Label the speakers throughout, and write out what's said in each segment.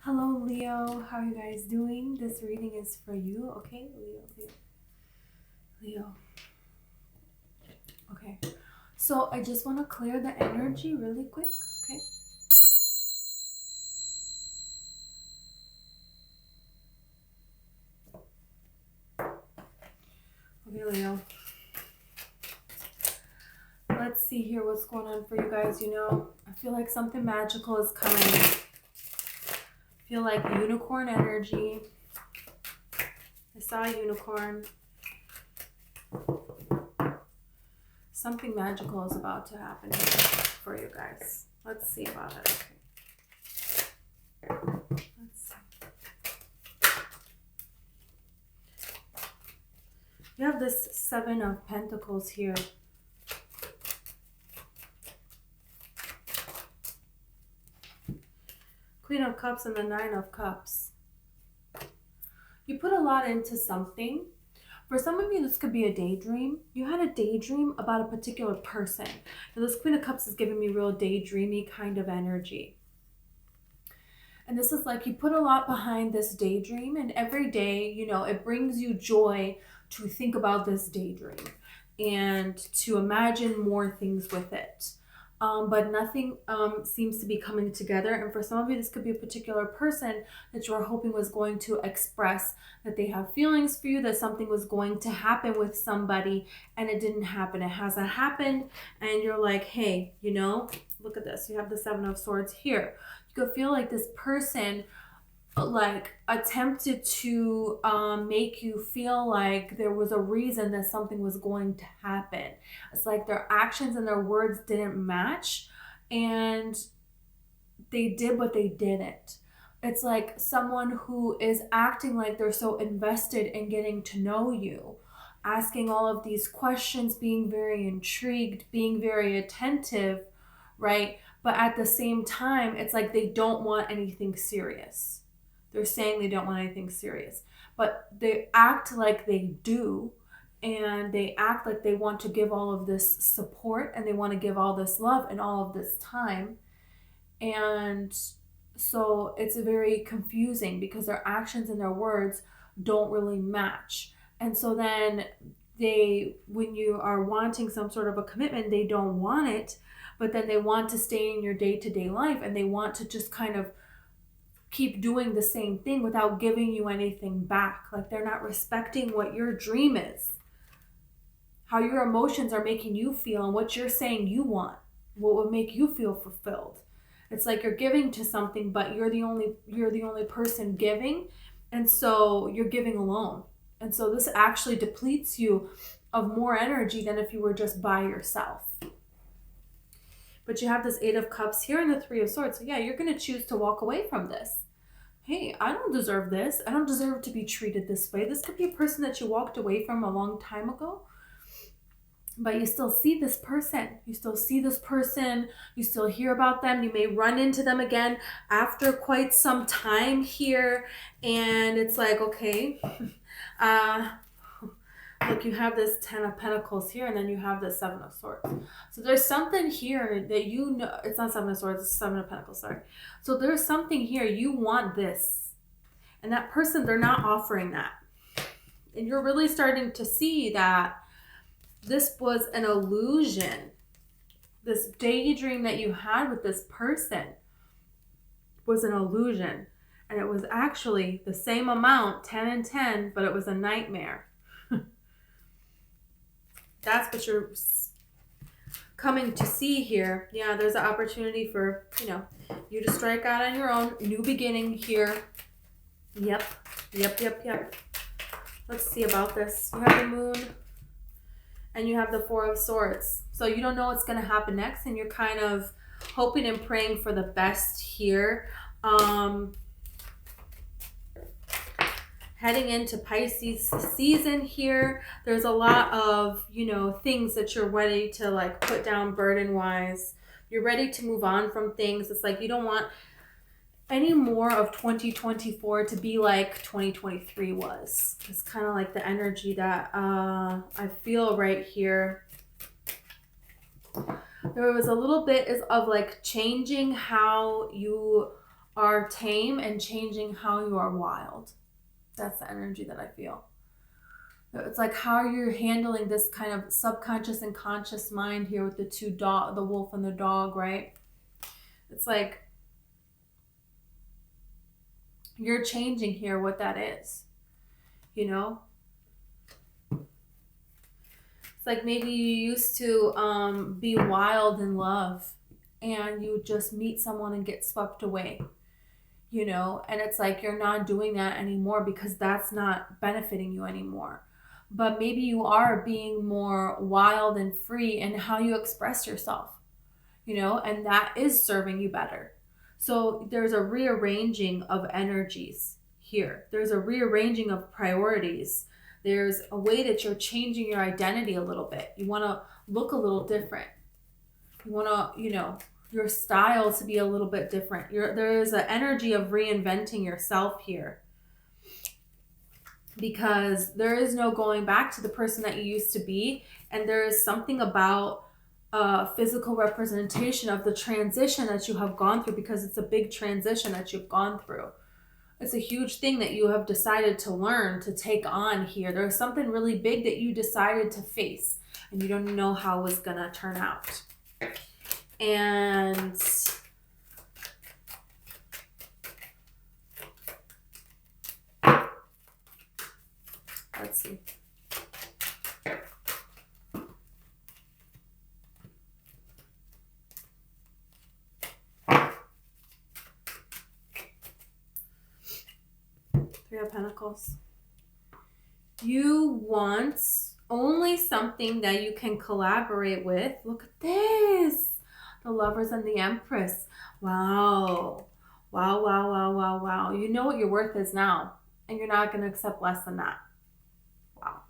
Speaker 1: Hello, Leo. How are you guys doing? This reading is for you, okay? Leo. Okay. So I just want to clear the energy really quick, okay? Okay, Leo. Let's see here what's going on for you guys. I feel like something magical is coming. I feel like unicorn energy. I saw a unicorn. Something magical is about to happen here for you guys. Let's see about it. Okay. Let's see. You have this Seven of Pentacles here. Queen of Cups and the Nine of Cups. You put a lot into something. For some of you, this could be a daydream. You had a daydream about a particular person. Now, this Queen of Cups is giving me real daydreamy kind of energy. And this is like you put a lot behind this daydream, and every day, it brings you joy to think about this daydream and to imagine more things with it. But nothing seems to be coming together. And for some of you, this could be a particular person that you are hoping was going to express that they have feelings for you, that something was going to happen with somebody, and it didn't happen. It hasn't happened. And you're like, hey, look at this. You have the Seven of Swords here. You could feel like this person attempted to make you feel like there was a reason that something was going to happen. It's like their actions and their words didn't match, and they did what they didn't. It's like someone who is acting like they're so invested in getting to know you, asking all of these questions, being very intrigued, being very attentive, right? But at the same time, it's like they don't want anything serious. They're saying they don't want anything serious, but they act like they do, and they act like they want to give all of this support, and they want to give all this love and all of this time. And so it's very confusing because their actions and their words don't really match. And so then when you are wanting some sort of a commitment, they don't want it, but then they want to stay in your day-to-day life, and they want to just kind of keep doing the same thing without giving you anything back. Like they're not respecting what your dream is, how your emotions are making you feel, and what you're saying you want, what would make you feel fulfilled. It's like you're giving to something, but you're the only person giving, and so you're giving alone. And so this actually depletes you of more energy than if you were just by yourself. But you have this Eight of Cups here and the Three of Swords. So yeah, you're going to choose to walk away from this. Hey, I don't deserve this. I don't deserve to be treated this way. This could be a person that you walked away from a long time ago, but you still see this person. You still see this person. You still hear about them. You may run into them again after quite some time here. And it's like, okay, look, you have this Ten of Pentacles here, and then you have the Seven of Swords. So there's something here that it's not Seven of Swords, it's Seven of Pentacles, sorry. So there's something here, you want this. And that person, they're not offering that. And you're really starting to see that this was an illusion. This daydream that you had with this person was an illusion. And it was actually the same amount, 10 and 10, but it was a nightmare. That's what you're coming to see here. Yeah, there's an opportunity for, you to strike out on your own. New beginning here. Yep. Let's see about this. You have the Moon and you have the Four of Swords. So you don't know what's going to happen next, and you're kind of hoping and praying for the best here. Heading into Pisces season here, there's a lot of, things that you're ready to put down burden-wise. You're ready to move on from things. It's like you don't want any more of 2024 to be like 2023 was. It's kind of like the energy that I feel right here. There was a little bit of changing how you are tame and changing how you are wild. That's the energy that I feel. It's like how you're handling this kind of subconscious and conscious mind here with the the wolf and the dog, right? It's like you're changing here what that is, you know? It's like maybe you used to be wild in love and you just meet someone and get swept away, you know? And it's like you're not doing that anymore because that's not benefiting you anymore. But maybe you are being more wild and free in how you express yourself, you know, and that is serving you better. So there's a rearranging of energies here. There's a rearranging of priorities. There's a way that you're changing your identity a little bit. You want to look a little different. You want to, you know, your style to be a little bit different. There's an energy of reinventing yourself here, because there is no going back to the person that you used to be. And there is something about physical representation of the transition that you have gone through, because it's a big transition that you've gone through. It's a huge thing that you have decided to learn, to take on here. There's something really big that you decided to face, and you don't know how it was going to turn out. And let's see. Three of Pentacles. You want only something that you can collaborate with. Look at this. The Lovers and the Empress. Wow. Wow, wow, wow, wow, wow. You know what your worth is now, and you're not going to accept less than that. Wow.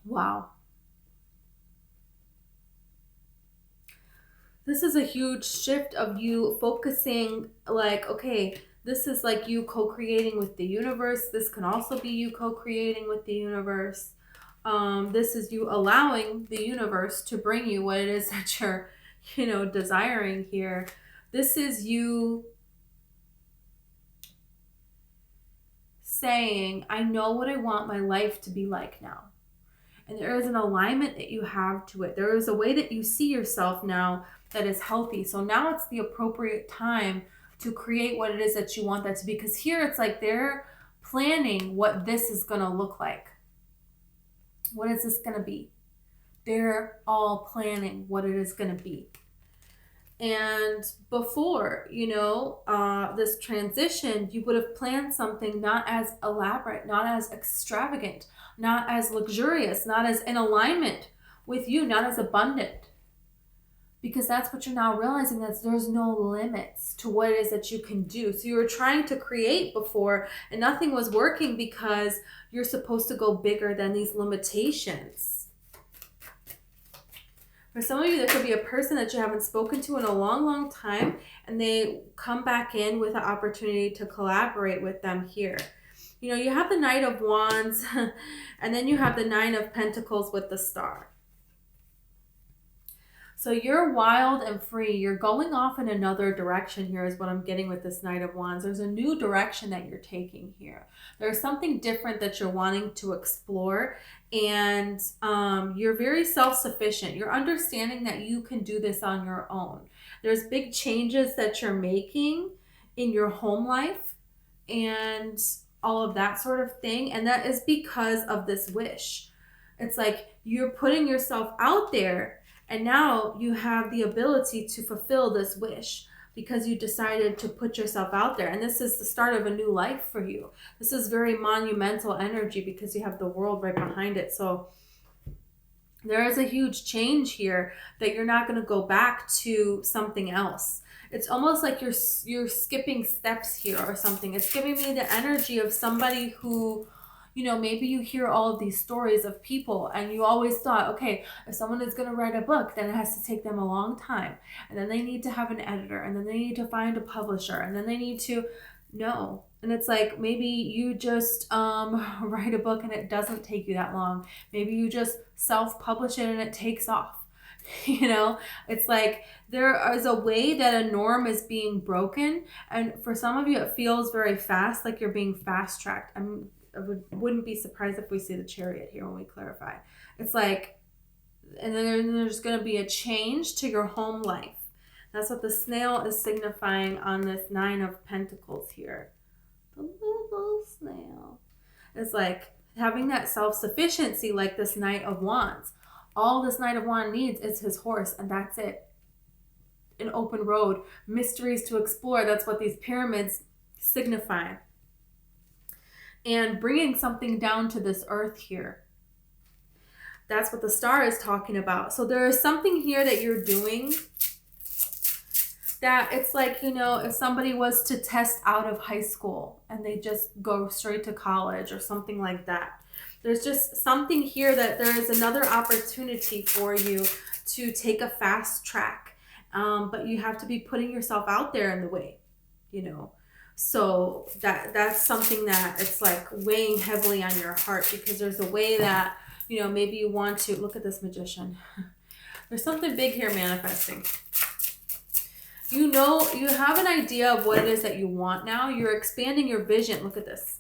Speaker 1: Wow. This is a huge shift of you focusing like, okay, this is like you co-creating with the universe. This can also be you co-creating with the universe. This is you allowing the universe to bring you what it is that you're, you know, desiring here. This is you saying, I know what I want my life to be like now. And there is an alignment that you have to it. There is a way that you see yourself now that is healthy. So now it's the appropriate time to create what it is that you want that to be. Because here it's like they're planning what this is going to look like. What is this going to be? They're all planning what it is going to be. And before, you know, this transition, you would have planned something not as elaborate, not as extravagant, not as luxurious, not as in alignment with you, not as abundant. Because that's what you're now realizing, that there's no limits to what it is that you can do. So you were trying to create before and nothing was working because you're supposed to go bigger than these limitations. For some of you, there could be a person that you haven't spoken to in a long, long time, and they come back in with an opportunity to collaborate with them here. You know, you have the Knight of Wands, and then you have the Nine of Pentacles with the Star. So you're wild and free. You're going off in another direction here is what I'm getting with this Knight of Wands. There's a new direction that you're taking here. There's something different that you're wanting to explore. And you're very self-sufficient. You're understanding that you can do this on your own. There's big changes that you're making in your home life and all of that sort of thing. And that is because of this wish. It's like you're putting yourself out there, and now you have the ability to fulfill this wish because you decided to put yourself out there. And this is the start of a new life for you. This is very monumental energy because you have the world right behind it. So there is a huge change here that you're not going to go back to something else. It's almost like you're skipping steps here or something. It's giving me the energy of somebody who, you know, maybe you hear all of these stories of people and you always thought, okay, if someone is going to write a book, then it has to take them a long time. And then they need to have an editor, and then they need to find a publisher, and then they need to, no. And it's like, maybe you just write a book and it doesn't take you that long. Maybe you just self-publish it and it takes off. You know, it's like there is a way that a norm is being broken. And for some of you, it feels very fast, like you're being fast tracked. Wouldn't be surprised if we see the chariot here when we clarify. It's like, and then there's going to be a change to your home life. That's what the snail is signifying on this Nine of Pentacles here. The little snail. It's like having that self-sufficiency, like this Knight of Wands. All this Knight of Wands needs is his horse, and that's it. An open road, mysteries to explore. That's what these pyramids signify. And bringing something down to this earth here. That's what the star is talking about. So there is something here that you're doing that it's like, you know, if somebody was to test out of high school and they just go straight to college or something like that. There's just something here that there is another opportunity for you to take a fast track. But you have to be putting yourself out there in the way, you know. So that's something that it's like weighing heavily on your heart, because there's a way that, you know, maybe you want to look at this Magician. There's something big here manifesting. You know, you have an idea of what it is that you want now. You're expanding your vision. Look at this.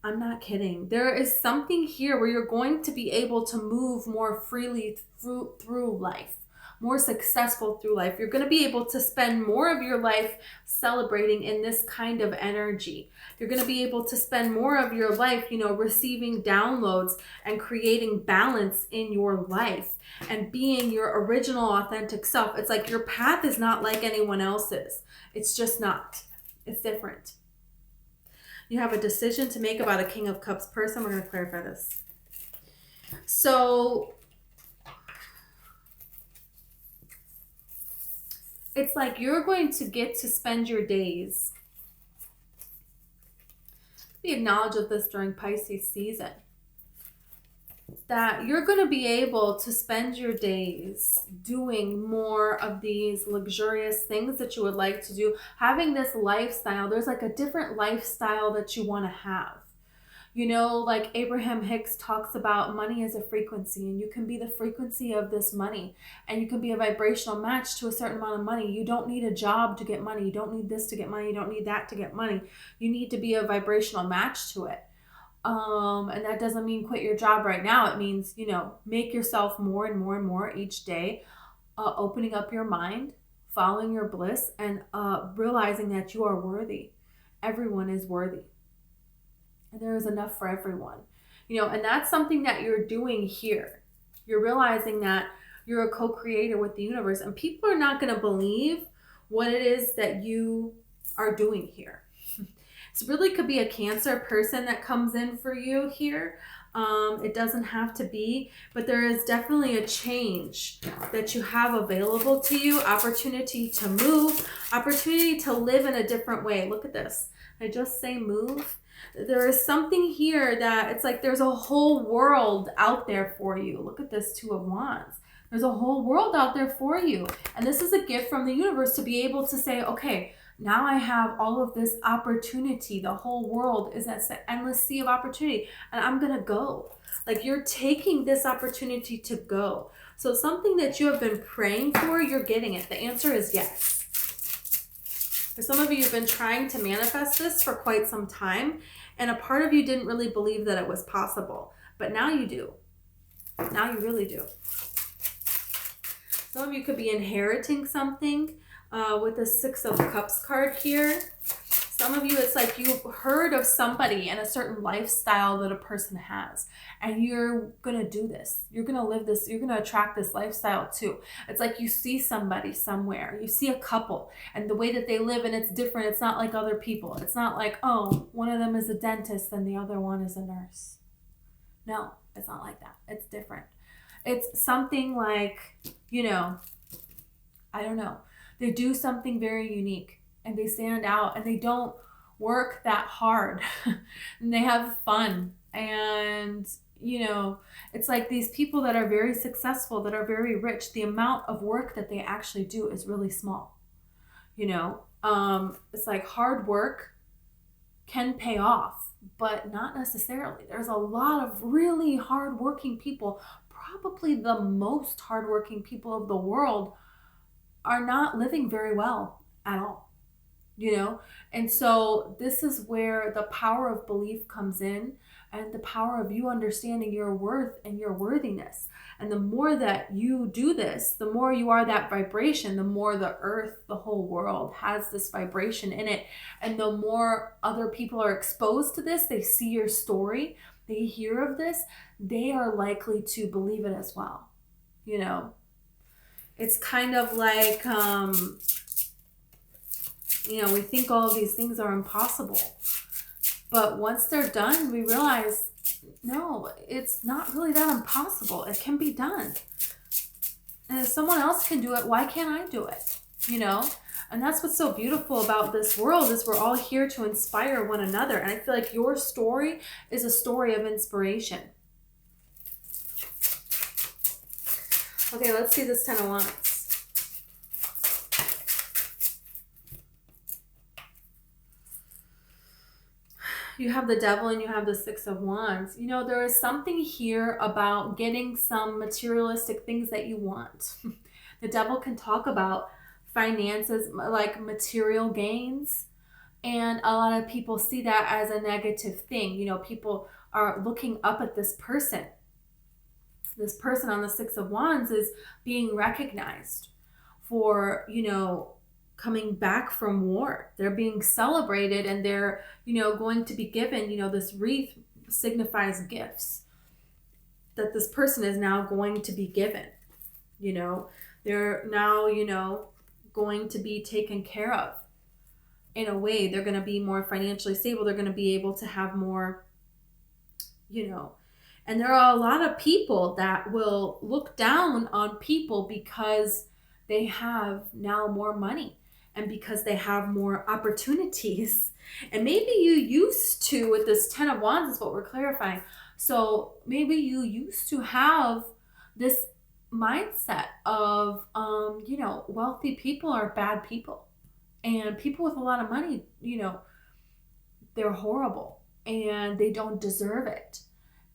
Speaker 1: I'm not kidding. There is something here where you're going to be able to move more freely through life, more successful through life. You're going to be able to spend more of your life celebrating in this kind of energy. You're going to be able to spend more of your life, you know, receiving downloads and creating balance in your life and being your original authentic self. It's like your path is not like anyone else's. It's just not. It's different. You have a decision to make about a King of Cups person. We're going to clarify this. So it's like you're going to get to spend your days. We acknowledge of this during Pisces season. That you're going to be able to spend your days doing more of these luxurious things that you would like to do. Having this lifestyle. There's like a different lifestyle that you want to have. You know, like Abraham Hicks talks about, money is a frequency, and you can be the frequency of this money, and you can be a vibrational match to a certain amount of money. You don't need a job to get money. You don't need this to get money. You don't need that to get money. You need to be a vibrational match to it. And that doesn't mean quit your job right now. It means, you know, make yourself more and more and more each day, opening up your mind, following your bliss, and realizing that you are worthy. Everyone is worthy. And there is enough for everyone, you know, and that's something that you're doing here. You're realizing that you're a co-creator with the universe, and people are not going to believe what it is that you are doing here. It really could be a Cancer person that comes in for you here. It doesn't have to be, but there is definitely a change that you have available to you. Opportunity to move, opportunity to live in a different way. Look at this. I just say move. There is something here that it's like there's a whole world out there for you. Look at this Two of Wands. There's a whole world out there for you. And this is a gift from the universe to be able to say, okay, now I have all of this opportunity. The whole world is that endless sea of opportunity, and I'm going to go. Like, you're taking this opportunity to go. So something that you have been praying for, you're getting it. The answer is yes. For some of you, you've been trying to manifest this for quite some time, and a part of you didn't really believe that it was possible, but now you do. Now you really do. Some of you could be inheriting something with the Six of Cups card here. Some of you, it's like you've heard of somebody and a certain lifestyle that a person has, and you're going to do this. You're going to live this. You're going to attract this lifestyle too. It's like you see somebody somewhere. You see a couple and the way that they live, and it's different. It's not like other people. It's not like, oh, one of them is a dentist and the other one is a nurse. No, it's not like that. It's different. It's something like, you know, I don't know. They do something very unique. And they stand out, and they don't work that hard. And they have fun. And, you know, it's like these people that are very successful, that are very rich, the amount of work that they actually do is really small. You know, it's like hard work can pay off, but not necessarily. There's a lot of really hardworking people probably the most hardworking people of the world are not living very well at all, you know? And so this is where the power of belief comes in, and the power of you understanding your worth and your worthiness. And the more that you do this, the more you are that vibration, the more the earth, the whole world has this vibration in it. And the more other people are exposed to this, they see your story, they hear of this, they are likely to believe it as well. You know, it's kind of like, we think all of these things are impossible. But once they're done, we realize, no, it's not really that impossible. It can be done. And if someone else can do it, why can't I do it? You know? And that's what's so beautiful about this world, is we're all here to inspire one another. And I feel like your story is a story of inspiration. Okay, let's see this 10 of Wands. You have the Devil and you have the 6 of Wands. You know, there is something here about getting some materialistic things that you want. The Devil can talk about finances, like material gains. And a lot of people see that as a negative thing. You know, people are looking up at this person. This person on the 6 of Wands is being recognized for, coming back from war. They're being celebrated, and they're, going to be given, this wreath signifies gifts that this person is now going to be given. They're now, going to be taken care of in a way. They're going to be more financially stable. They're going to be able to have more, and there are a lot of people that will look down on people because they have now more money. And because they have more opportunities. And maybe you used to, with this 10 of Wands is what we're clarifying. So maybe you used to have this mindset of, wealthy people are bad people. And people with a lot of money, they're horrible. And they don't deserve it.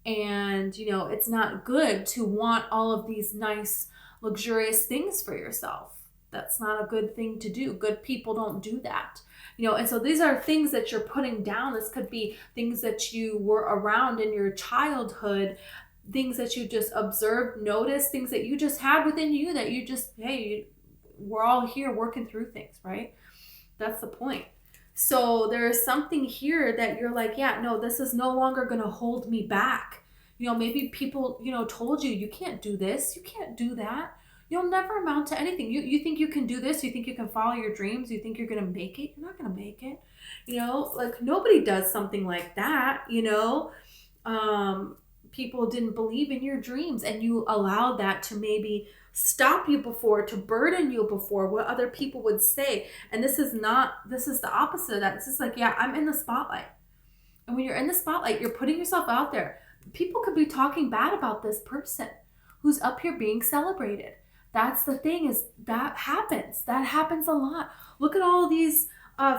Speaker 1: And, it's not good to want all of these nice, luxurious things for yourself. That's not a good thing to do. Good people don't do that. And so these are things that you're putting down. This could be things that you were around in your childhood, things that you just observed, noticed, things that you just had within you that you just, hey, we're all here working through things, right? That's the point. So there is something here that you're like, yeah, no, this is no longer going to hold me back. Maybe people, told you, you can't do this, you can't do that. You'll never amount to anything. You think you can do this? You think you can follow your dreams? You think you're going to make it? You're not going to make it. Like nobody does something like that, people didn't believe in your dreams, and you allowed that to maybe stop you before, to burden you before, what other people would say. And this is the opposite of that. It's just like, yeah, I'm in the spotlight. And when you're in the spotlight, you're putting yourself out there. People could be talking bad about this person who's up here being celebrated. That's the thing, is that happens. That happens a lot. Look at all these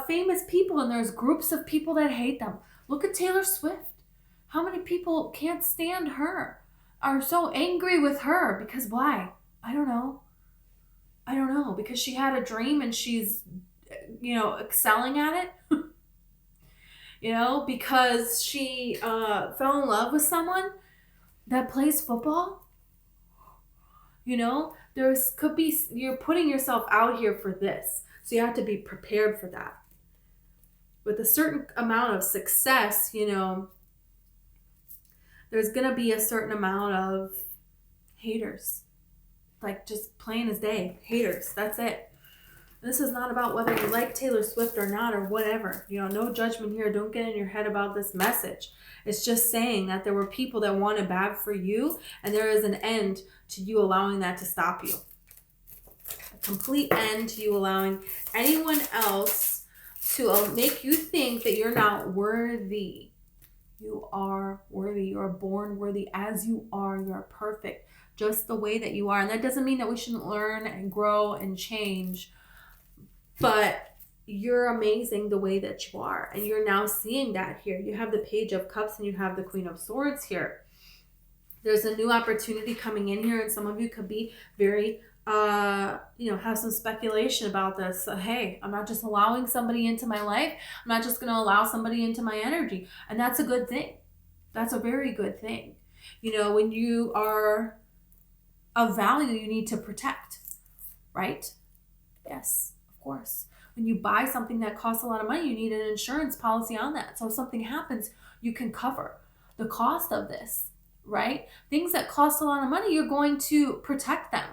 Speaker 1: famous people, and there's groups of people that hate them. Look at Taylor Swift. How many people can't stand her, are so angry with her? Because why? I don't know. Because she had a dream and she's, excelling at it. Because she fell in love with someone that plays football. You're putting yourself out here for this. So you have to be prepared for that. With a certain amount of success, there's going to be a certain amount of haters. Like just plain as day, haters. That's it. This is not about whether you like Taylor Swift or not or whatever. No judgment here. Don't get in your head about this message. It's just saying that there were people that wanted bad for you, and there is an end to you allowing that to stop you. A complete end to you allowing anyone else to make you think that you're not worthy. You are worthy. You are born worthy as you are. You are perfect just the way that you are. And that doesn't mean that we shouldn't learn and grow and change. But you're amazing the way that you are. And you're now seeing that here. You have the Page of Cups and you have the Queen of Swords here. There's a new opportunity coming in here, and some of you could be very, have some speculation about this. Hey, I'm not just allowing somebody into my life. I'm not just going to allow somebody into my energy. And that's a good thing. That's a very good thing. When you are of value, you need to protect, right? Yes, of course. When you buy something that costs a lot of money, you need an insurance policy on that. So if something happens, you can cover the cost of this, right? Things that cost a lot of money, you're going to protect them.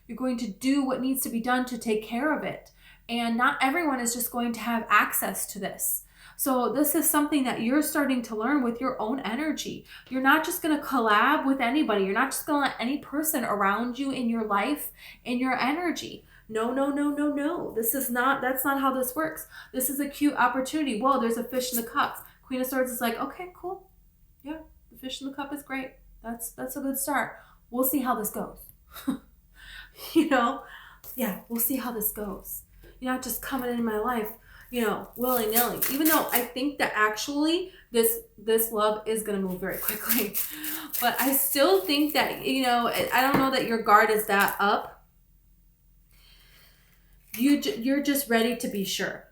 Speaker 1: You're going to do what needs to be done to take care of it. And not everyone is just going to have access to this. So this is something that you're starting to learn with your own energy. You're not just going to collab with anybody. You're not just going to let any person around you in your life, in your energy. No. That's not how this works. This is a cute opportunity. Whoa, there's a fish in the cup. Queen of Swords is like, okay, cool. Yeah, the fish in the cup is great. That's a good start. We'll see how this goes. Yeah, we'll see how this goes. You're not just coming in my life, willy-nilly. Even though I think that actually this love is going to move very quickly. But I still think that, I don't know that your guard is that up. You're just ready to be sure.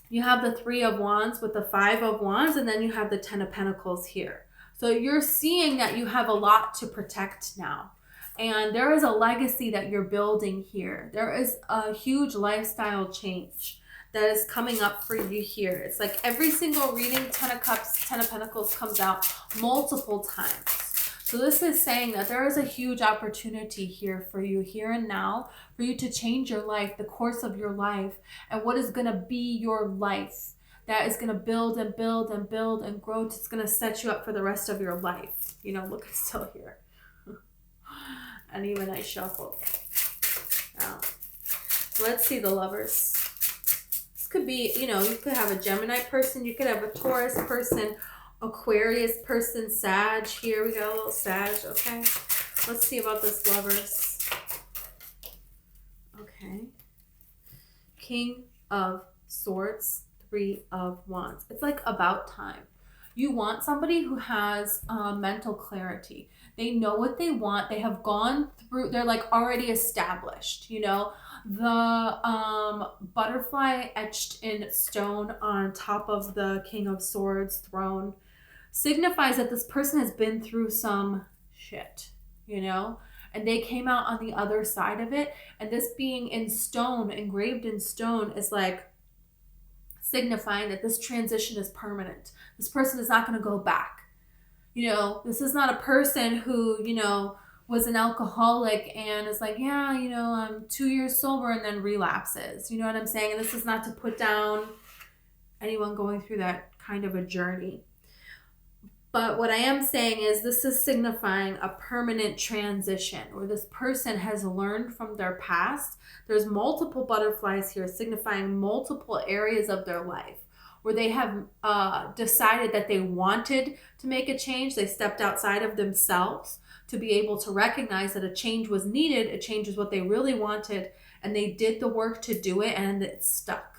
Speaker 1: You have the 3 of Wands with the 5 of Wands, and then you have the 10 of Pentacles here. So you're seeing that you have a lot to protect now. And there is a legacy that you're building here. There is a huge lifestyle change that is coming up for you here. It's like every single reading, 10 of Cups, 10 of Pentacles comes out multiple times. So this is saying that there is a huge opportunity here for you, here and now, for you to change your life, the course of your life, and what is going to be your life that is going to build and build and build and grow. It's going to set you up for the rest of your life. Look, it's still here. And even I shuffled. Now, let's see the Lovers. This could be, you could have a Gemini person. You could have a Taurus person, Aquarius person, Sag. Here we got a little Sag. Okay. Let's see about this Lovers. Okay. King of Swords, 3 of Wands. It's like about time. You want somebody who has mental clarity. They know what they want. They have gone through, they're like already established, The butterfly etched in stone on top of the King of Swords throne signifies that this person has been through some shit, and they came out on the other side of it. And this being in stone, engraved in stone, is like signifying that this transition is permanent. This person is not going to go back. This is not a person who, was an alcoholic and is like, yeah, I'm 2 years sober and then relapses. You know what I'm saying? And this is not to put down anyone going through that kind of a journey. But what I am saying is this is signifying a permanent transition where this person has learned from their past. There's multiple butterflies here signifying multiple areas of their life where they have decided that they wanted to make a change. They stepped outside of themselves to be able to recognize that a change was needed. A change is what they really wanted. And they did the work to do it, and it stuck.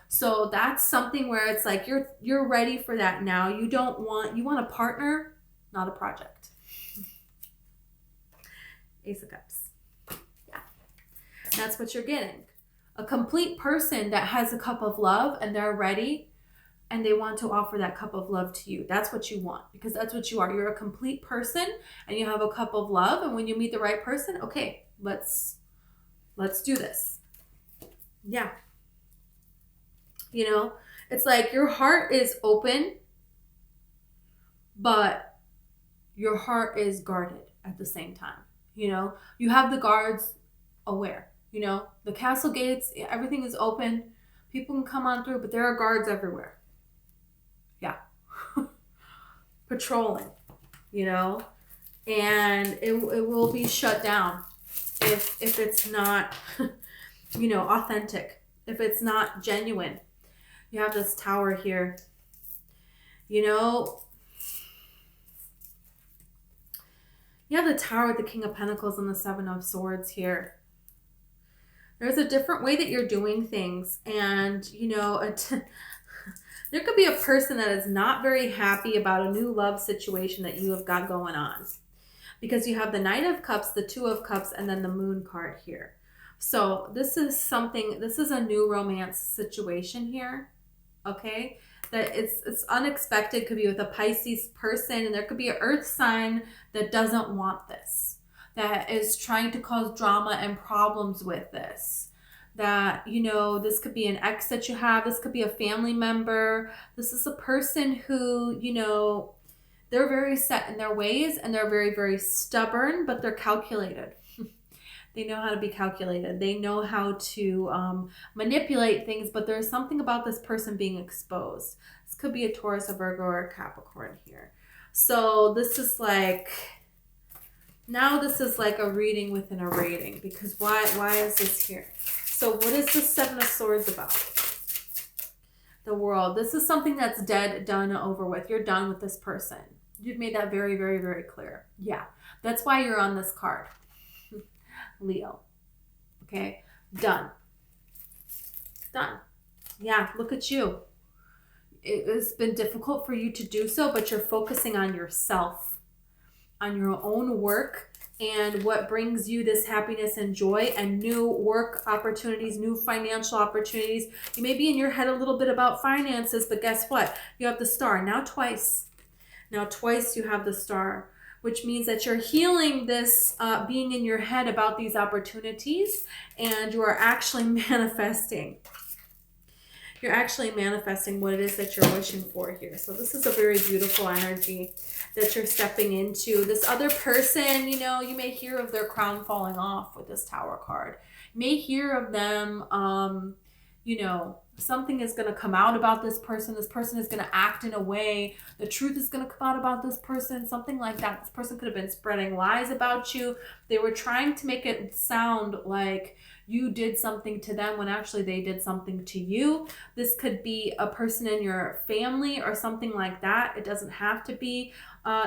Speaker 1: So that's something where it's like you're ready for that now. You want a partner, not a project. Ace of Cups. Yeah. That's what you're getting. A complete person that has a cup of love and they're ready and they want to offer that cup of love to you. That's what you want, because that's what you are. You're a complete person and you have a cup of love, and when you meet the right person, okay, let's do this. Yeah. It's like your heart is open, but your heart is guarded at the same time. You have the guards aware. The castle gates, everything is open. People can come on through, but there are guards everywhere. Yeah. Patrolling, and it will be shut down if it's not, authentic, if it's not genuine. You have this Tower here. You have the Tower with the King of Pentacles and the 7 of Swords here. There's a different way that you're doing things. And, There could be a person that is not very happy about a new love situation that you have got going on. Because you have the Knight of Cups, the Two of Cups, and then the Moon card here. So this is something, this is a new romance situation here, okay? That it's unexpected, could be with a Pisces person, and there could be an earth sign that doesn't want this, that is trying to cause drama and problems with this. That, you know, this could be an ex that you have, this could be a family member, this is a person who, you know, they're very set in their ways and they're very, very stubborn, but they're calculated. They know how to be calculated. They know how to manipulate things, but there's something about this person being exposed. This could be a Taurus, a Virgo, or a Capricorn here. So this is like, now this is like a reading within a rating, because why is this here? So what is the Seven of Swords about? The World. This is something that's dead, done, over with. You're done with this person. You've made that very, very, very clear. Yeah, that's why you're on this card. Leo. Okay, done. Done. Yeah, look at you. It's been difficult for you to do so, but you're focusing on yourself, on your own work, and what brings you this happiness and joy and new work opportunities, new financial opportunities. You may be in your head a little bit about finances, but guess what? You have the Star. Now twice. Now twice you have the Star, which means that you're healing this being in your head about these opportunities, and you are actually manifesting. You're actually manifesting what it is that you're wishing for here. So this is a very beautiful energy that you're stepping into. This other person, you know, you may hear of their crown falling off with this Tower card. You may hear of them, you know, something is going to come out about this person. This person is going to act in a way. The truth is going to come out about this person. Something like that. This person could have been spreading lies about you. They were trying to make it sound like you did something to them when actually they did something to you. This could be a person in your family or something like that. It doesn't have to be.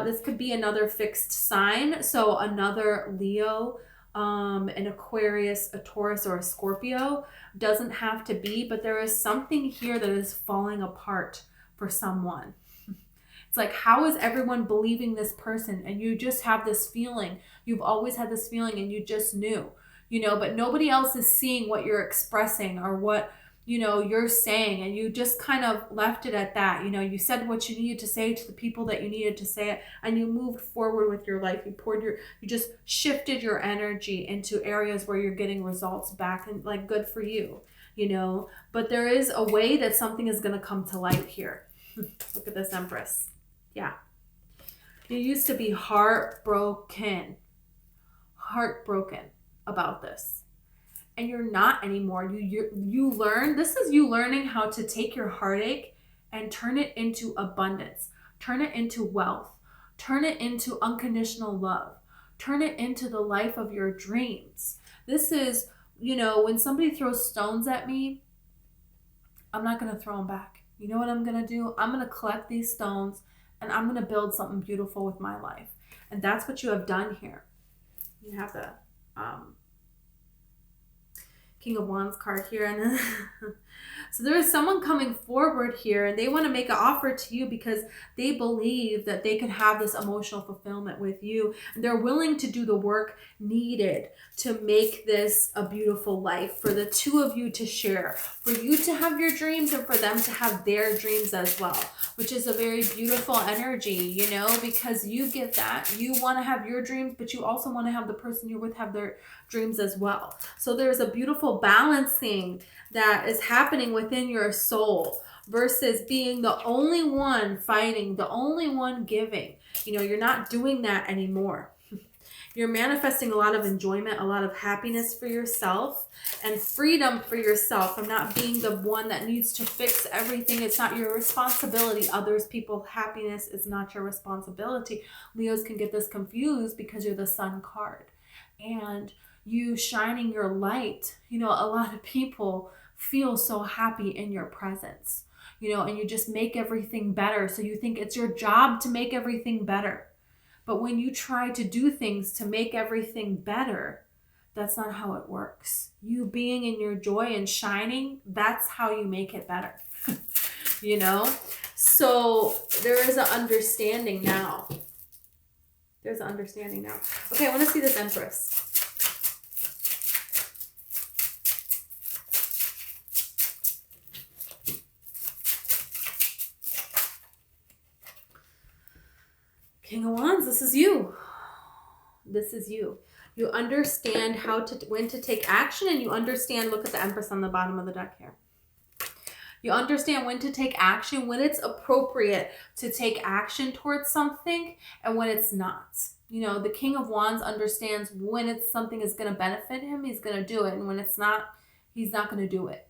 Speaker 1: This could be another fixed sign. So another Leo, an Aquarius, a Taurus, or a Scorpio. Doesn't have to be, but there is something here that is falling apart for someone. It's like, how is everyone believing this person? And you just have this feeling. You've always had this feeling and you just knew, you know, but nobody else is seeing what you're expressing or what, you know, you're saying, and you just kind of left it at that. You know, you said what you needed to say to the people that you needed to say it, and you moved forward with your life. You just shifted your energy into areas where you're getting results back, and like, good for you, you know. But there is a way that something is going to come to light here. Look at this Empress. Yeah. You used to be heartbroken about this. And you're not anymore. You learn, this is you learning how to take your heartache and turn it into abundance, turn it into wealth, turn it into unconditional love, turn it into the life of your dreams. This is, you know, when somebody throws stones at me, I'm not going to throw them back. You know what I'm going to do? I'm going to collect these stones and I'm going to build something beautiful with my life. And that's what you have done here. You have the King of Wands card here, and then so there is someone coming forward here, and they want to make an offer to you because they believe that they can have this emotional fulfillment with you, and they're willing to do the work needed to make this a beautiful life for the two of you to share, for you to have your dreams and for them to have their dreams as well, which is a very beautiful energy, you know, because you get that. You want to have your dreams, but you also want to have the person you're with have their dreams as well. So there's a beautiful balancing that is happening within your soul versus being the only one fighting, the only one giving. You know, you're not doing that anymore. You're manifesting a lot of enjoyment, a lot of happiness for yourself and freedom for yourself from not being the one that needs to fix everything. It's not your responsibility. Others people's happiness is not your responsibility. Leos can get this confused because you're the Sun card. And you shining your light, you know, a lot of people feel so happy in your presence, you know, and you just make everything better. So you think it's your job to make everything better. But when you try to do things to make everything better, that's not how it works. You being in your joy and shining, that's how you make it better. you know? So there is an understanding now. There's an understanding now. Okay, I want to see this Empress. King of Wands, this is you. This is you. You understand when to take action, and you understand, look at the Empress on the bottom of the deck here. You understand when to take action, when it's appropriate to take action towards something, and when it's not. You know, the King of Wands understands when it's something is going to benefit him, he's going to do it. And when it's not, he's not going to do it.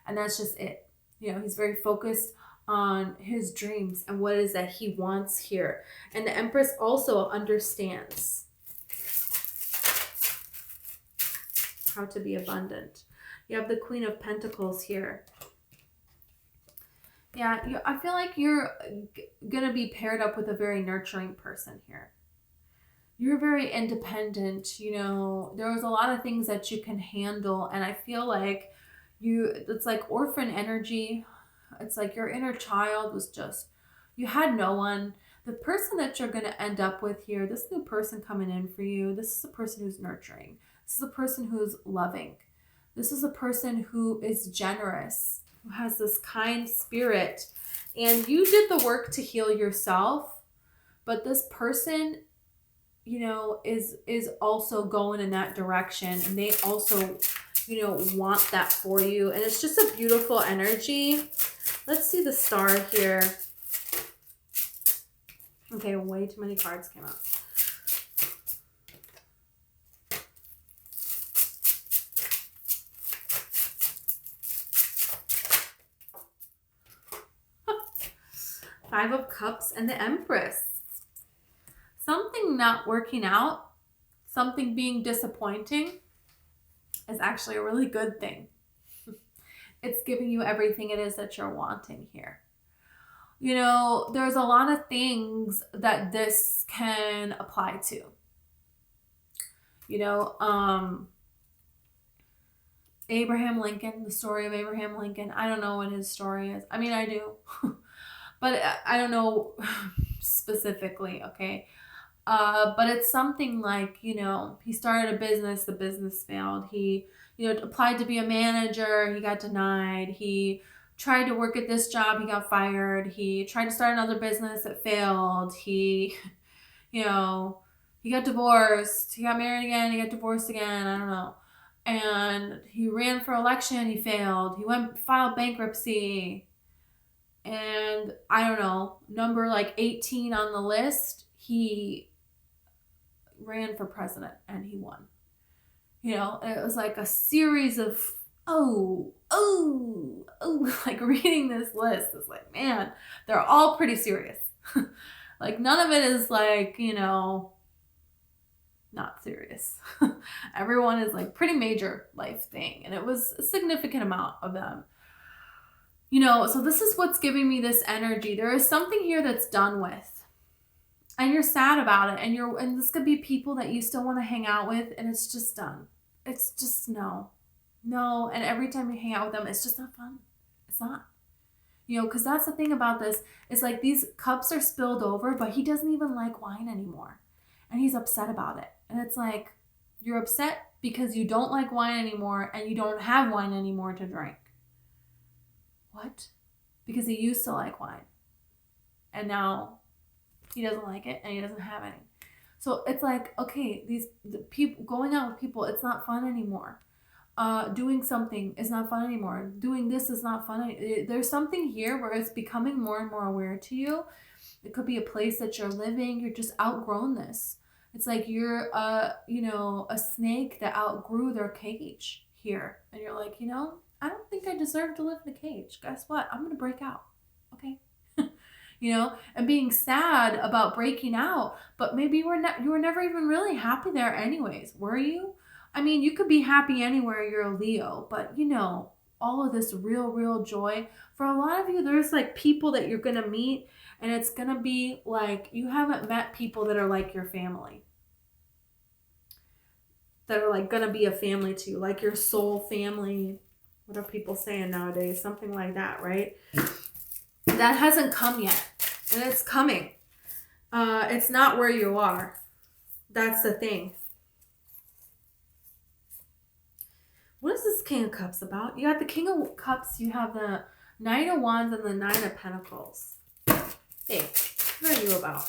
Speaker 1: And that's just it. You know, he's very focused on his dreams and what it is that he wants here. And the Empress also understands how to be abundant. You have the Queen of Pentacles here. Yeah, I feel like you're going to be paired up with a very nurturing person here. You're very independent, you know, there's a lot of things that you can handle. And I feel like it's like orphan energy. It's like your inner child was just, you had no one. The person that you're going to end up with here, this new person coming in for you, this is a person who's nurturing. This is a person who's loving. This is a person who is generous, who has this kind spirit. And you did the work to heal yourself, but this person, you know, is also going in that direction, and they also, you know, want that for you. And it's just a beautiful energy. Let's see the star here. Okay, way too many cards came out. Five of Cups and the Empress. Something not working out, something being disappointing is actually a really good thing. It's giving you everything it is that you're wanting here. You know, there's a lot of things that this can apply to. You know, Abraham Lincoln, the story of Abraham Lincoln. I don't know what his story is. I mean, I do. But I don't know specifically, okay? But it's something like, you know, he started a business, the business failed. He, you know, applied to be a manager, he got denied. He tried to work at this job, he got fired. He tried to start another business, it failed. He, you know, he got divorced. He got married again, he got divorced again, I don't know. And he ran for election, he failed. He filed bankruptcy. And I don't know, number like 18 on the list, he ran for president and he won. You know, it was like a series of, like reading this list is like, man, they're all pretty serious. Like none of it is like, you know, not serious. Everyone is like pretty major life thing. And it was a significant amount of them. You know, so this is what's giving me this energy. There is something here that's done with. And you're sad about it. And this could be people that you still want to hang out with, and it's just done. It's just no. No. And every time you hang out with them, it's just not fun. It's not. You know, because that's the thing about this. It's like these cups are spilled over, but he doesn't even like wine anymore. And he's upset about it. And it's like, you're upset because you don't like wine anymore and you don't have wine anymore to drink. What? Because he used to like wine. And now he doesn't like it and he doesn't have any. So it's like, okay, the people going out with people, it's not fun anymore. Doing something is not fun anymore. Doing this is not fun. There's something here where it's becoming more and more aware to you. It could be a place that you're living. You're just outgrown this. It's like you're a snake that outgrew their cage here. And you're like, you know, I don't think I deserve to live in a cage. Guess what? I'm going to break out. Okay. You know, and being sad about breaking out, but maybe you were never even really happy there anyways. Were you? I mean, you could be happy anywhere you're a Leo, but you know, all of this real joy for a lot of you, there's like people that you're going to meet, and it's going to be like, you haven't met people that are like your family, that are like going to be a family to you, like your soul family. What are people saying nowadays? Something like that, right? That hasn't come yet, and it's coming. It's not where you are. That's the thing. What is this King of Cups about? You got the King of Cups, you have the Knight of Wands, and the Nine of Pentacles. Hey, what are you about?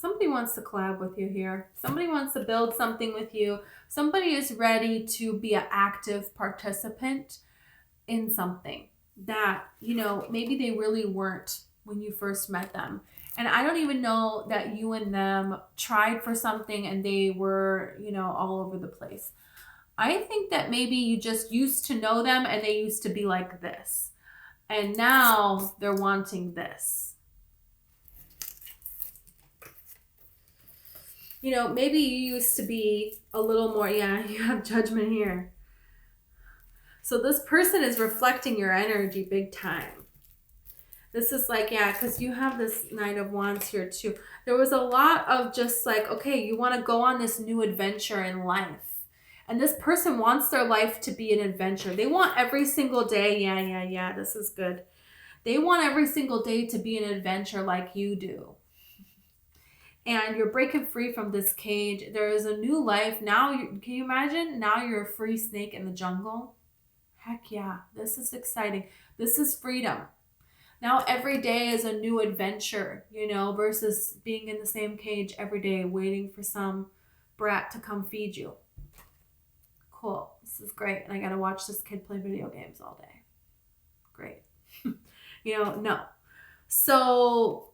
Speaker 1: Somebody wants to collab with you here. Somebody wants to build something with you. Somebody is ready to be an active participant in something that, you know, maybe they really weren't when you first met them. And I don't even know that you and them tried for something and they were, you know, all over the place. I think that maybe you just used to know them and they used to be like this. And now they're wanting this. You know, maybe you used to be a little more, yeah, you have Judgment here. So this person is reflecting your energy big time. This is like, yeah, because you have this Knight of Wands here too. There was a lot of just like, okay, you want to go on this new adventure in life. And this person wants their life to be an adventure. They want every single day, yeah, this is good. They want every single day to be an adventure like you do. And you're breaking free from this cage. There is a new life. Now, can you imagine? Now you're a free snake in the jungle. Heck yeah, this is exciting. This is freedom. Now every day is a new adventure, you know, versus being in the same cage every day waiting for some brat to come feed you. Cool. This is great. And I got to watch this kid play video games all day. Great. You know, no. So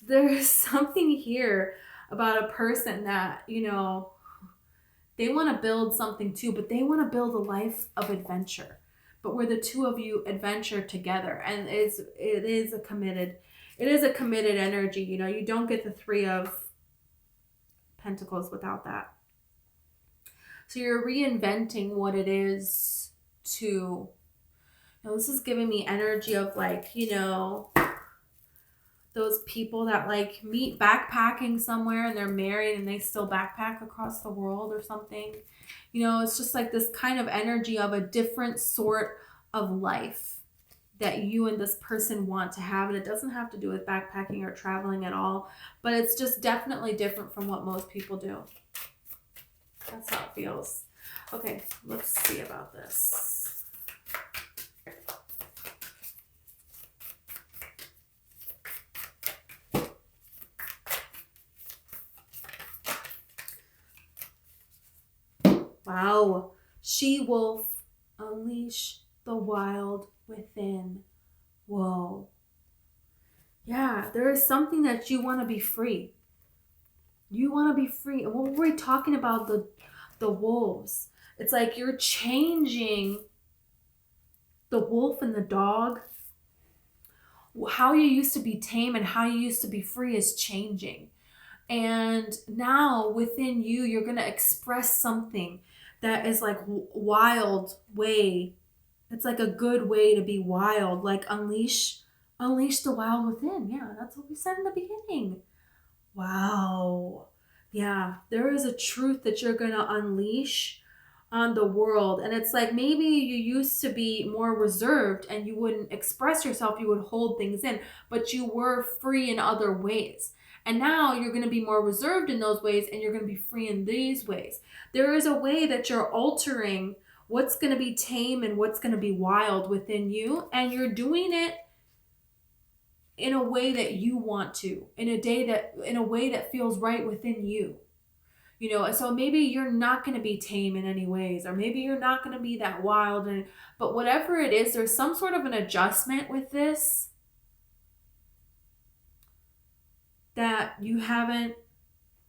Speaker 1: there's something here about a person that, you know, they want to build something too, but they want to build a life of adventure. But where the two of you adventure together, and it is a committed energy. You know, you don't get the Three of Pentacles without that. So you're reinventing what it is to, you know, this is giving me energy of like, you know, those people that like meet backpacking somewhere and they're married and they still backpack across the world or something. You know, it's just like this kind of energy of a different sort of life that you and this person want to have. And it doesn't have to do with backpacking or traveling at all, but it's just definitely different from what most people do. That's how it feels. Okay, let's see about this. Wow. She-wolf, unleash the wild within. Whoa. Yeah, there is something that you want to be free. You want to be free. And when we're talking about the wolves, it's like you're changing the wolf and the dog. How you used to be tame and how you used to be free is changing. And now within you, you're going to express something that is like wild way. It's like a good way to be wild, like unleash the wild within. Yeah, that's what we said in the beginning. Wow. Yeah, there is a truth that you're going to unleash on the world. And it's like maybe you used to be more reserved and you wouldn't express yourself, you would hold things in, but you were free in other ways. And now you're going to be more reserved in those ways and you're going to be free in these ways. There is a way that you're altering what's going to be tame and what's going to be wild within you. And you're doing it in a way that you want to, in a way that feels right within you. You know, so maybe you're not going to be tame in any ways, or maybe you're not going to be that wild. But whatever it is, there's some sort of an adjustment with this that you haven't,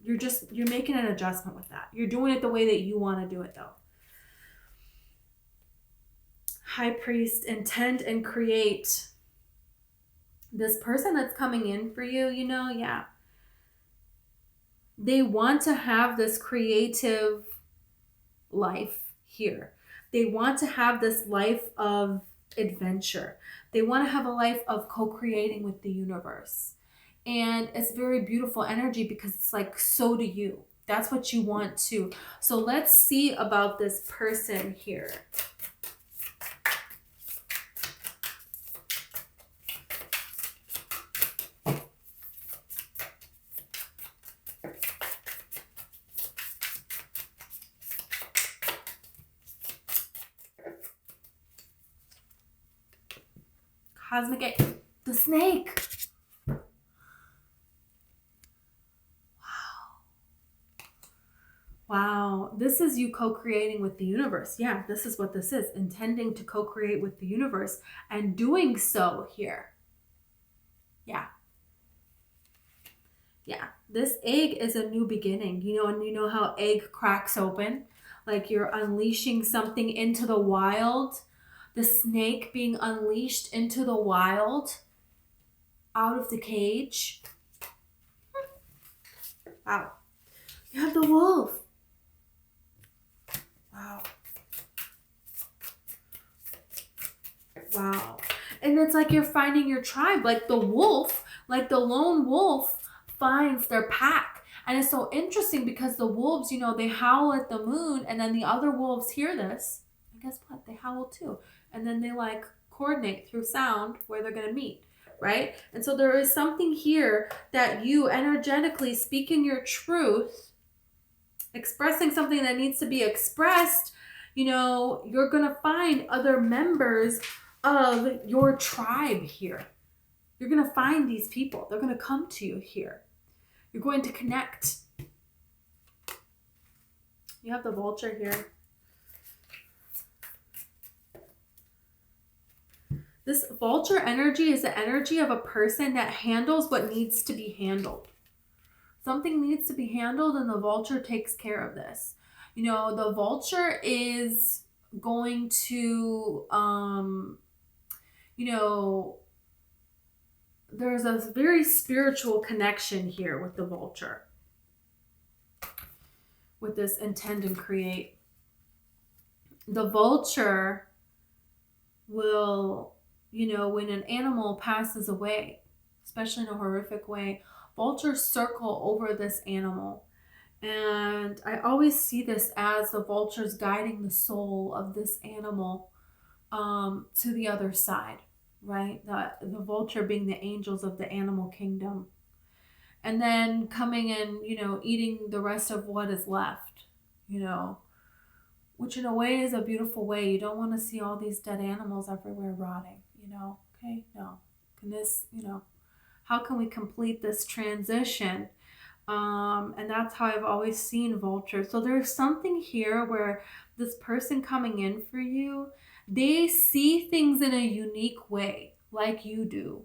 Speaker 1: you're making an adjustment with that. You're doing it the way that you want to do it though. High Priest, intend and create. This person that's coming in for you, you know, yeah. They want to have this creative life here. They want to have this life of adventure. They want to have a life of co-creating with the universe. And it's very beautiful energy because it's like, so do you. That's what you want too. So let's see about this person here. Cosmic egg. The snake. Wow, this is you co-creating with the universe. Yeah, this is what this is. Intending to co-create with the universe and doing so here. Yeah. Yeah. This egg is a new beginning. You know, and you know how egg cracks open? Like you're unleashing something into the wild. The snake being unleashed into the wild, out of the cage. Wow. You have the wolf. Wow. Wow. And it's like you're finding your tribe. Like the wolf, like the lone wolf finds their pack. And it's so interesting because the wolves, you know, they howl at the moon, and then the other wolves hear this. And guess what? They howl too. And then they like coordinate through sound where they're going to meet. Right? And so there is something here that you energetically speaking your truth, expressing something that needs to be expressed, you know, you're going to find other members of your tribe here. You're going to find these people. They're going to come to you here. You're going to connect. You have the vulture here. This vulture energy is the energy of a person that handles what needs to be handled. Something needs to be handled and the vulture takes care of this. You know, the vulture is going to, you know, there's a very spiritual connection here with the vulture. With this intend and create. The vulture will, you know, when an animal passes away, especially in a horrific way, vultures circle over this animal. And I always see this as the vultures guiding the soul of this animal to the other side, right? The vulture being the angels of the animal kingdom. And then coming and, you know, eating the rest of what is left, you know, which in a way is a beautiful way. You don't want to see all these dead animals everywhere rotting, you know, okay? No. Can this, you know, how can we complete this transition? And that's how I've always seen vultures. So there's something here where this person coming in for you, they see things in a unique way, like you do.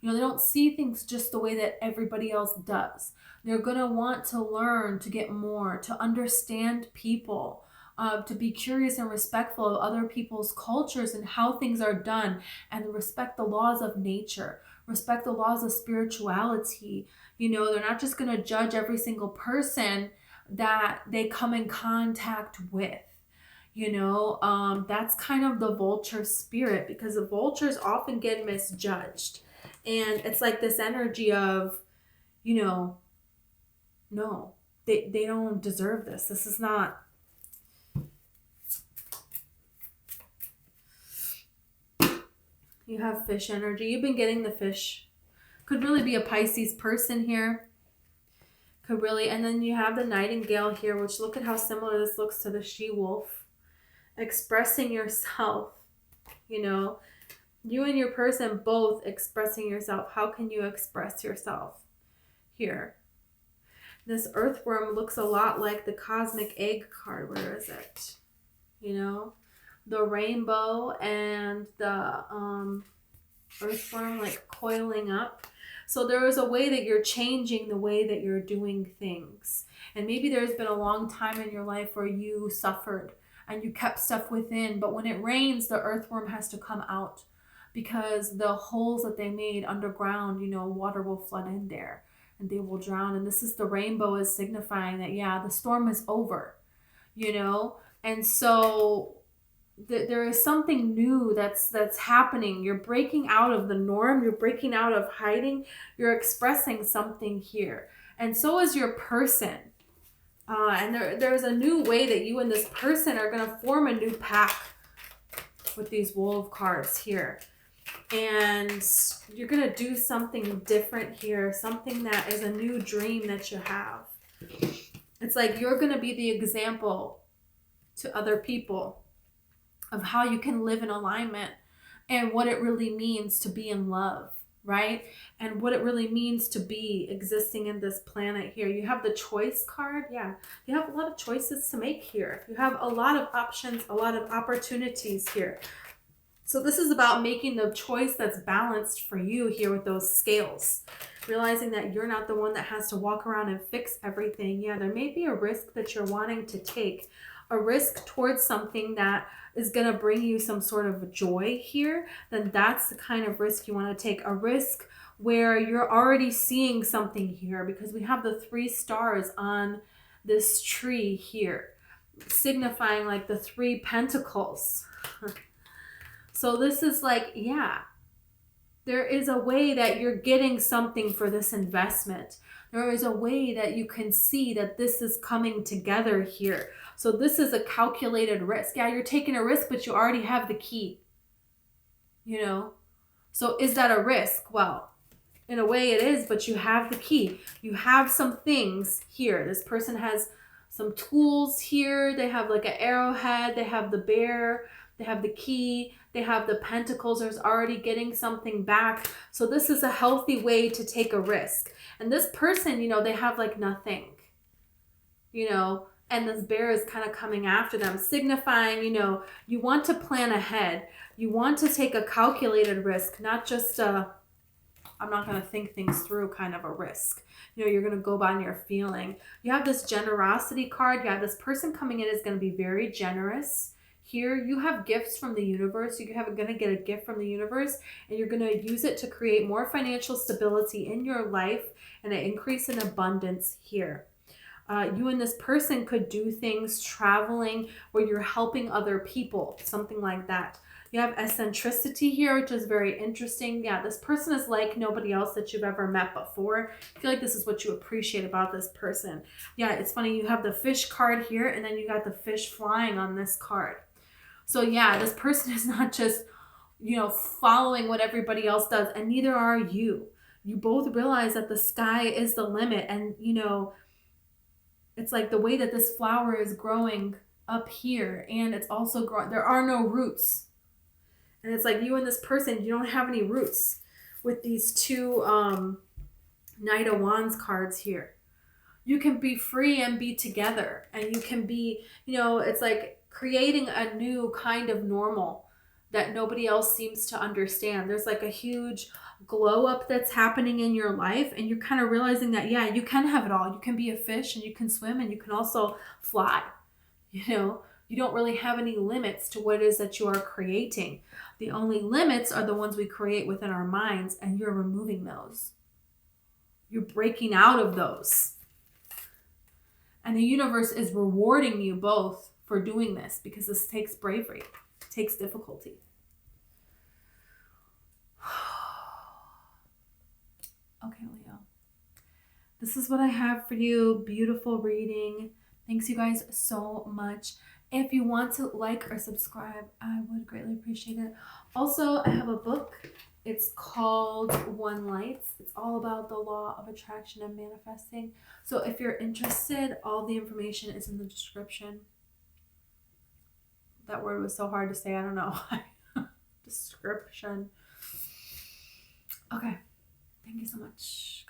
Speaker 1: You know, they don't see things just the way that everybody else does. They're going to want to learn, to get more, to understand people, to be curious and respectful of other people's cultures and how things are done, and respect the laws of nature, respect the laws of spirituality. You know, they're not just going to judge every single person that they come in contact with. You know, that's kind of the vulture spirit, because the vultures often get misjudged. And it's like this energy of, you know, no, they don't deserve this. This is not. You have fish energy. You've been getting the fish. Could really be a Pisces person here. Could really. And then you have the nightingale here, which look at how similar this looks to the she-wolf. Expressing yourself, you know. You and your person both expressing yourself. How can you express yourself here? This earthworm looks a lot like the cosmic egg card. Where is it? You know, the rainbow and the earthworm like coiling up. So there is a way that you're changing the way that you're doing things. And maybe there's been a long time in your life where you suffered and you kept stuff within. But when it rains, the earthworm has to come out, because the holes that they made underground, you know, water will flood in there and they will drown. And this is the rainbow is signifying that, yeah, the storm is over, you know. And so there is something new that's happening. You're breaking out of the norm. You're breaking out of hiding. You're expressing something here. And so is your person. And there's a new way that you and this person are going to form a new pack with these wolf cards here. And you're going to do something different here. Something that is a new dream that you have. It's like you're going to be the example to other people of how you can live in alignment and what it really means to be in love, right? And what it really means to be existing in this planet here. You have the choice card. Yeah, you have a lot of choices to make here. You have a lot of options, a lot of opportunities here. So this is about making the choice that's balanced for you here with those scales. Realizing that you're not the one that has to walk around and fix everything. Yeah, there may be a risk that you're wanting to take. A risk towards something that is going to bring you some sort of joy here, then that's the kind of risk you want to take. A risk where you're already seeing something here, because we have the 3 stars on this tree here, signifying like the 3 pentacles. So this is like, yeah, there is a way that you're getting something for this investment. There is a way that you can see that this is coming together here. So this is a calculated risk. Yeah, you're taking a risk, but you already have the key, you know? So is that a risk? Well, in a way it is, but you have the key. You have some things here. This person has some tools here. They have like an arrowhead. They have the bear. They have the key. They have the pentacles. There's already getting something back. So this is a healthy way to take a risk. And this person, you know, they have like nothing, you know, and this bear is kind of coming after them, signifying, you know, you want to plan ahead. You want to take a calculated risk, not just I'm not going to think things through kind of a risk. You know, you're going to go by your feeling. You have this generosity card. Yeah, this person coming in is going to be very generous. Here, you have gifts from the universe. You're going to get a gift from the universe, and you're going to use it to create more financial stability in your life and an increase in abundance here. You and this person could do things traveling where you're helping other people, something like that. You have eccentricity here, which is very interesting. Yeah, this person is like nobody else that you've ever met before. I feel like this is what you appreciate about this person. Yeah, it's funny. You have the fish card here, and then you got the fish flying on this card. So yeah, this person is not just, you know, following what everybody else does, and neither are you. You both realize that the sky is the limit, and, you know, it's like the way that this flower is growing up here, and it's also growing. There are no roots. And it's like you and this person, you don't have any roots with these 2 Knight of Wands cards here. You can be free and be together. And you can be, you know, it's like creating a new kind of normal that nobody else seems to understand. There's like a huge glow up that's happening in your life, and you're kind of realizing that, yeah, you can have it all. You can be a fish, and you can swim, and you can also fly. You know, you don't really have any limits to what it is that you are creating. The only limits are the ones we create within our minds, and you're removing those. You're breaking out of those. And the universe is rewarding you both for doing this, because this takes bravery. It takes difficulty. Okay, Leo. This is what I have for you. Beautiful reading. Thanks you guys so much. If you want to like or subscribe, I would greatly appreciate it. Also, I have a book. It's called One Lights. It's all about the law of attraction and manifesting. So if you're interested, all the information is in the description. That word was so hard to say. I don't know. Description. Okay. Thank you so much.